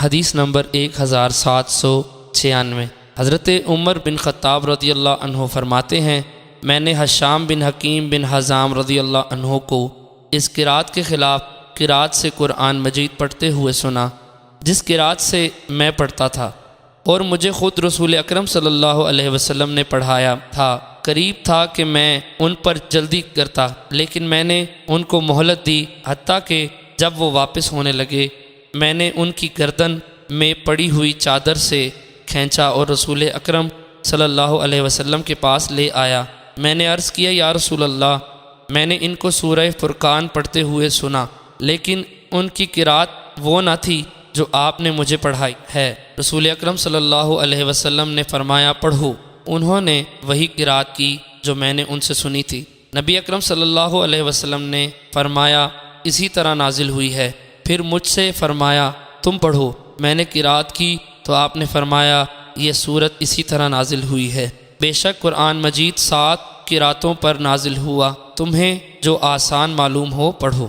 حدیث نمبر 1796۔ حضرت عمر بن خطاب رضی اللہ عنہ فرماتے ہیں، میں نے حشام بن حکیم بن حزام رضی اللہ عنہ کو اس قرات کے خلاف قرات سے قرآن مجید پڑھتے ہوئے سنا جس قرات سے میں پڑھتا تھا، اور مجھے خود رسول اکرم صلی اللہ علیہ وسلم نے پڑھایا تھا۔ قریب تھا کہ میں ان پر جلدی کرتا، لیکن میں نے ان کو مہلت دی، حتیٰ کہ جب وہ واپس ہونے لگے میں نے ان کی گردن میں پڑی ہوئی چادر سے کھینچا اور رسول اکرم صلی اللہ علیہ وسلم کے پاس لے آیا۔ میں نے عرض کیا، یا رسول اللہ، میں نے ان کو سورہ فرقان پڑھتے ہوئے سنا، لیکن ان کی قرات وہ نہ تھی جو آپ نے مجھے پڑھائی ہے۔ رسول اکرم صلی اللہ علیہ وسلم نے فرمایا، پڑھو۔ انہوں نے وہی قرات کی جو میں نے ان سے سنی تھی۔ نبی اکرم صلی اللہ علیہ وسلم نے فرمایا، اسی طرح نازل ہوئی ہے۔ پھر مجھ سے فرمایا، تم پڑھو۔ میں نے قرات کی تو آپ نے فرمایا، یہ سورت اسی طرح نازل ہوئی ہے۔ بے شک قرآن مجید 7 قراتوں پر نازل ہوا، تمہیں جو آسان معلوم ہو پڑھو۔